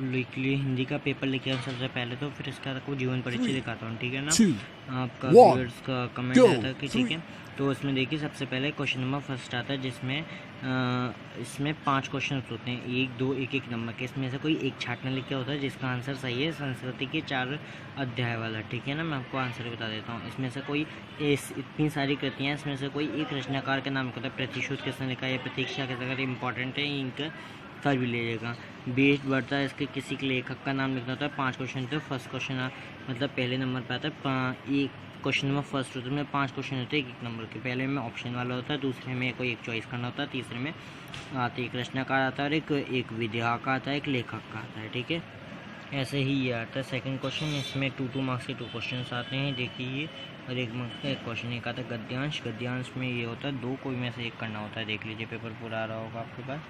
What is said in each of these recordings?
लिख लिए हिंदी का पेपर लेके आया सबसे पहले, तो फिर इसका आपको जीवन परिचय दिखाता हूँ, ठीक है ना। आपका व्यूअर्स का कमेंट आता है कि ठीक है, तो इसमें देखिए सबसे पहले क्वेश्चन नंबर फर्स्ट आता है, जिसमें इसमें 5 क्वेश्चन होते हैं, 1 2 1 नंबर के। इसमें से कोई एक छाटना लिखा होता है जिसका आंसर सही है, संस्कृति के 4 अध्याय वाला, ठीक है ना। मैं आपको आंसर बता देता हूँ। इसमें से कोई इतनी सारी कृतियाँ, इसमें से कोई एक रचनाकार का नाम होता है, प्रतिशोध किसने लिखा है, प्रतीक्षा किसने, अगर इंपॉर्टेंट है इनका कर भी लीजिएगा। बेस्ट बढ़ता है, इसके किसी के लेखक का नाम लिखना होता है। 5 क्वेश्चन थे, फर्स्ट क्वेश्चन मतलब पहले नंबर पर आता है। एक क्वेश्चन नंबर फर्स्ट होता है, 5 क्वेश्चन होते हैं 1 नंबर के। पहले में ऑप्शन वाला होता है, दूसरे में कोई एक चॉइस करना होता है, तीसरे में आते एक रचनाकार आता है, और एक विधा का आता है, एक लेखक का आता है, ठीक है। ऐसे ही ये आता है सेकंड क्वेश्चन। इसमें 2 मार्क्स के 2 क्वेश्चन आते हैं, देखिए ये, और 1 मार्क्स का 1 क्वेश्चन। एक आता है गद्यांश। गद्यांश में ये होता है 2 कोई में से एक करना होता है, देख लीजिए पेपर पूरा आ रहा होगा आपके पास,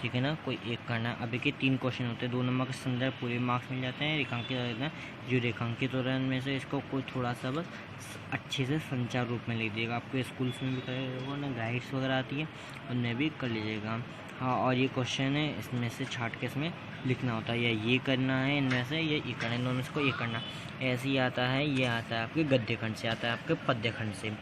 ठीक है ना। कोई एक करना है। अभी के 3 क्वेश्चन होते हैं, 2 नंबर के संदर्भ पूरे मार्क्स मिल जाते हैं। रेखांकित रहते हैं, जो रेखांकित हो रहे हैं उनमें से इसको कोई थोड़ा सा बस अच्छे से संचार रूप में लिख दीजिएगा। आपको स्कूल्स में भी करेगा ना, गाइड्स वगैरह आती है, उनमें भी कर लीजिएगा। हाँ, और ये क्वेश्चन है, इसमें से छाट के इसमें लिखना होता है, या ये करना है इनमें से, या ये करना है, दोनों में से कोई एक करना। ऐसे ही आता है, ये आता है आपके गद्य खंड से, आता है आपके पद्य खंड से,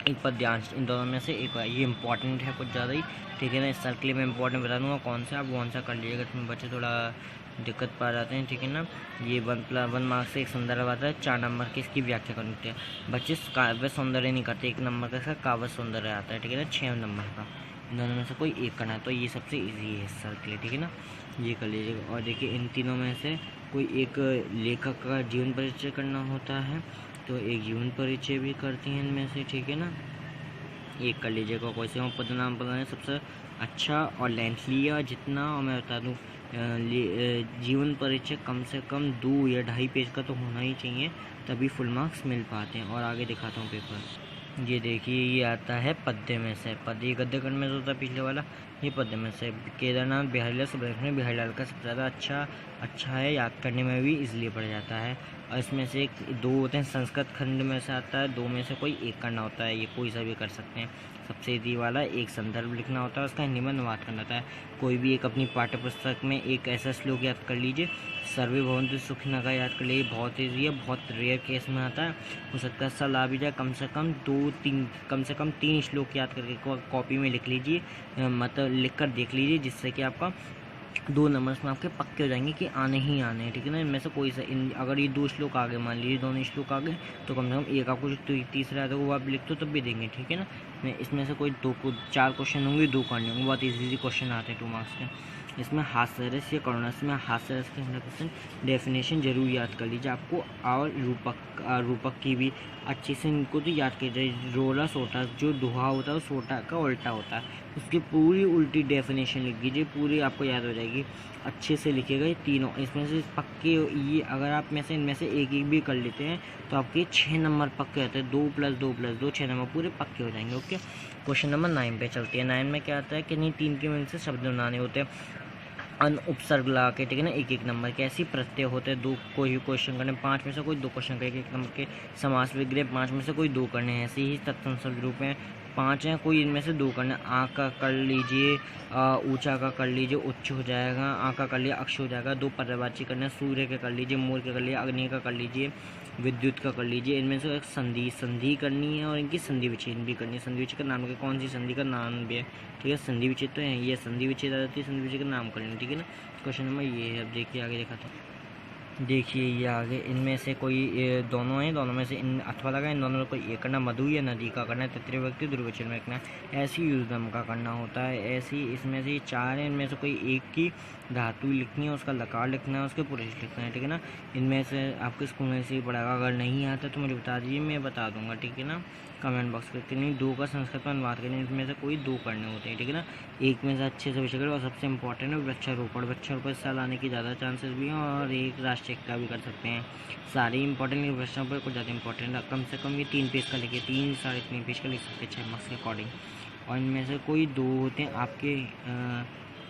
एक पद्यांश, इन दोनों में से एक। ये इंपॉर्टेंट है कुछ ज़्यादा ही, ठीक है ना। इस साल के लिए मैं इंपॉर्टेंट बता दूँगा कौन सा, आप कौन सा कर लीजिएगा, इसमें बच्चे थोड़ा दिक्कत पा जाते हैं, ठीक है ना। ये 1 मार्क्स से एक संदर्भ आता है, 4 नंबर की इसकी व्याख्या करनी होती है। बच्चे काव्य सौंदर्य नहीं करते, 1 नंबर का इसका काव्य सौंदर्य आता है, ठीक है ना, 6 नंबर का। इन दोनों में से कोई एक करना है, तो ये सबसे ईजी है इस साल के लिए, ठीक है ना, ये कर लीजिएगा। और देखिए इन तीनों में से कोई एक लेखक का जीवन परिचय करना होता है, तो एक जीवन परिचय भी करती हैं इनमें से, ठीक है ना, एक कर लीजिएगा। कोई से पदनाम पढ़ना सबसे अच्छा और लेंथली है जितना, और मैं बता दूँ जीवन परिचय कम से कम 2 या 2.5 पेज का तो होना ही चाहिए, तभी फुल मार्क्स मिल पाते हैं। और आगे दिखाता हूँ पेपर, ये देखिए ये आता है पद्य में से। पद्य गद्य खंड में जो होता है पिछले वाला, ये पद्य में से। केदारनाथ बिहारीलाल सुब्रमण्यम बिहारीलाल का सबसे ज़्यादा अच्छा है, याद करने में भी इसलिए पड़ जाता है। और इसमें से 2 होते हैं, संस्कृत खंड में से आता है, 2 में से कोई एक करना होता है, ये कोई सा भी कर सकते हैं। सबसे ईजी वाला एक संदर्भ लिखना होता है, उसका हिंदी में अनुवाद करना होता है। कोई भी एक अपनी पाठ्य पुस्तक में एक ऐसा श्लोक याद कर लीजिए, सर्वे भवन्तु सुखिनः का याद कर लीजिए, बहुत ईजी है, बहुत रेयर केस में आता है, हो सकता है सल आ भी जाए। कम से कम 3 श्लोक याद करके कॉपी में लिख लीजिए, मतलब लिख कर देख लीजिए, जिससे कि आपका 2 नंबर्स में आपके पक्के हो जाएंगे कि आने ही आने हैं, ठीक है ना। इनमें से कोई सा अगर ये 2 श्लोक आ गए, मान लीजिए दोनों श्लोक आ गए, तो कम से कम एक आपको जो तीसरा आता है वो आप लिख दो तब भी देंगे, ठीक है ना। इसमें से कोई 4 क्वेश्चन होंगे, 2 करने होंगे, बहुत ईजी क्वेश्चन आते हैं 2 मार्क्स के। इसमें हास्यरस या करुणारस में हास्यरस के 100% डेफिनेशन जरूर याद कर लीजिए आपको, और रूपक की भी अच्छे से इनको तो याद कीजिए। रोला सोटा, जो दोहा होता है वो सोटा का उल्टा होता है, उसकी पूरी उल्टी डेफिनेशन लिख लीजिए, पूरी आपको याद हो जाएगी। अच्छे से लिखेगा ये तीनों, इसमें से पक्के। ये अगर आप में से इनमें से एक भी कर लेते हैं तो आपके 6 नंबर पक्के होते हैं, 2 + 2 + 2 6 नंबर पूरे पक्के हो जाएंगे। ओके, क्वेश्चन नंबर 9 पे चलती है। 9 में क्या आता है कि नहीं, 3 के मिल से शब्द बनाने होते हैं, अन उपसर्ग लगा के, ठीक है ना, 1 नंबर के। ऐसी प्रत्यय होते हैं, 2 कोई क्वेश्चन करने, 5 में से कोई 2 क्वेश्चन करेंगे 1 नंबर के। समास विग्रह 5 में से कोई 2 करने हैं। ऐसे ही तत्सम रूप में 5 हैं, कोई इनमें से 2 करने। आ का कर लीजिए, ऊंचा का कर लीजिए, उच्च हो जाएगा। आ का कर लिया, अक्ष हो जाएगा। 2 पर्यायवाची करने, सूर्य के कर लीजिए, मोर के कर लिया, अग्नि का कर लीजिए, विद्युत का कर लीजिए। इनमें से एक संधि करनी है, और इनकी संधि विच्छेद भी करनी है। संधि विच्छेद का नाम क्या, कौन सी संधि का नाम भी है, ठीक है। संधि विच्छेद तो है, ये संधि विच्छेद आ जाती है, संधि विच्छेद का नाम कर लेना, ठीक है ना। क्वेश्चन नंबर ये है। अब देखिए आगे देखा था, देखिए ये आगे इनमें से कोई दोनों हैं, दोनों में से इन अथवा लगा, इन दोनों में कोई एक करना। मधु या नदी का करना है। तृतीय व्यक्ति दुर्वचन में रखना है। ऐसी युद्धम का करना होता है। ऐसी इसमें से 4 है, इनमें से कोई एक की धातु लिखनी है, उसका लकार लिखना है, उसके पुरुष लिखना है, ठीक है ना। इनमें से आपके स्कूल में से ही पढ़ाएगा, अगर नहीं आता तो मुझे बता दीजिए, मैं बता दूंगा, ठीक है ना, कमेंट बॉक्स पे। नहीं 2 का संस्कृत में अनुवाद करनी, इसमें से कोई 2 करने होते हैं, ठीक है ना। एक में से अच्छे से विषय करें, और सबसे इंपॉर्टेंट है वृक्षारोपण। वृक्षारोपण इस साल आने की ज़्यादा चांसेस भी हैं, और एक राष्ट्रीय एकता भी कर सकते हैं। सारे इंपॉर्टेंट वृक्षारोपण कुछ ज़्यादा इंपॉर्टेंट है, कम से कम ये 3 पेज का लिखे, 3 साढ़े 3 पेज का लिख सकते हैं 6 मार्क्स के अकॉर्डिंग। और इनमें से कोई 2 होते हैं आपके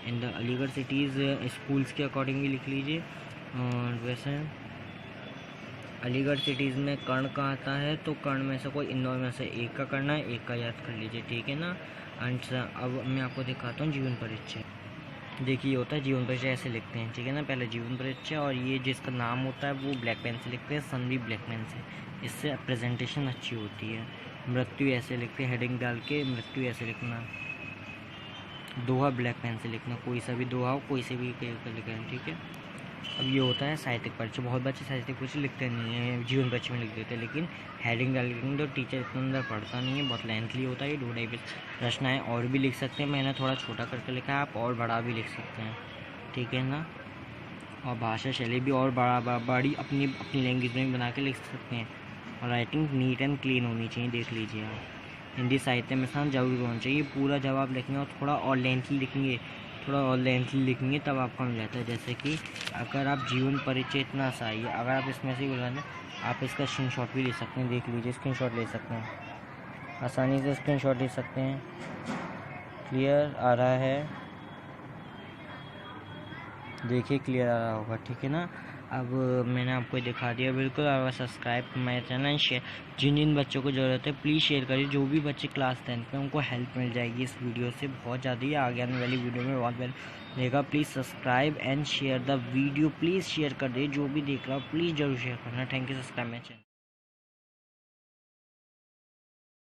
in the Aligarh cities schools के अकॉर्डिंग भी लिख लीजिए। और वैसे अलीगढ़ सिटीज़ में कर्ण का आता है, तो कर्ण में से कोई इन दोनों में से एक का करना है, एक का याद कर लीजिए, ठीक है ना। एंड अब मैं आपको दिखाता हूँ जीवन परिचय। देखिए होता है जीवन परिचय ऐसे लिखते हैं, ठीक है ना। पहले जीवन परिचय, और ये जिसका नाम होता है वो ब्लैक पेन से लिखते हैं, सनली ब्लैक पेन से, इससे प्रेजेंटेशन अच्छी होती है। मृत्यु ऐसे लिखते हैं, हेडिंग डाल के मृत्यु ऐसे लिखना। दोहा ब्लैक पेन से लिखना, कोई सा भी दोहा हो, कोई से भी लिखना, ठीक है। अब ये होता है साहित्यिक परिचय। बहुत बच्चे साहित्यिक परिचय लिखते नहीं है, जीवन परिचय में लिख देते हैं, लेकिन हेडिंग डाल के तो टीचर इतना अंदर पढ़ता नहीं है, बहुत लेंथली होता है। ये 2 पेज रचनाएँ और भी लिख सकते हैं, मैंने थोड़ा छोटा करके लिखा है, आप और बड़ा भी लिख सकते हैं, ठीक है ना। और भाषा शैली भी और बड़ी अपनी लैंग्वेज में बना के लिख सकते हैं। और राइटिंग नीट एंड क्लीन होनी चाहिए, देख लीजिए आप। हिंदी साहित्य में स्थान जरूर होना चाहिए। पूरा जवाब लिखेंगे और थोड़ा और लेंथली लिखेंगे तब आपको मिल जाता है। जैसे कि अगर आप जीवन परिचय इतना सा ही है, अगर आप इसमें से बोला आप इसका स्क्रीनशॉट भी ले सकते हैं, देख लीजिए, स्क्रीनशॉट ले सकते हैं, आसानी से स्क्रीनशॉट ले सकते हैं। क्लियर आ रहा है, देखिए क्लियर आ रहा होगा, ठीक है ना। अब मैंने आपको दिखा दिया बिल्कुल। और सब्सक्राइब मेरा चैनल, शेयर, जिन बच्चों को ज़रूरत है प्लीज़ शेयर करिए। जो भी बच्चे क्लास 10 में, उनको हेल्प मिल जाएगी इस वीडियो से बहुत ज़्यादा ही। आगे आने वाली वीडियो में बहुत मिलेगा। Please subscribe and share the video, please share कर दे। जो भी देख रहा हो प्लीज़ ज़रूर शेयर करना। Thank you, subscribe my channel.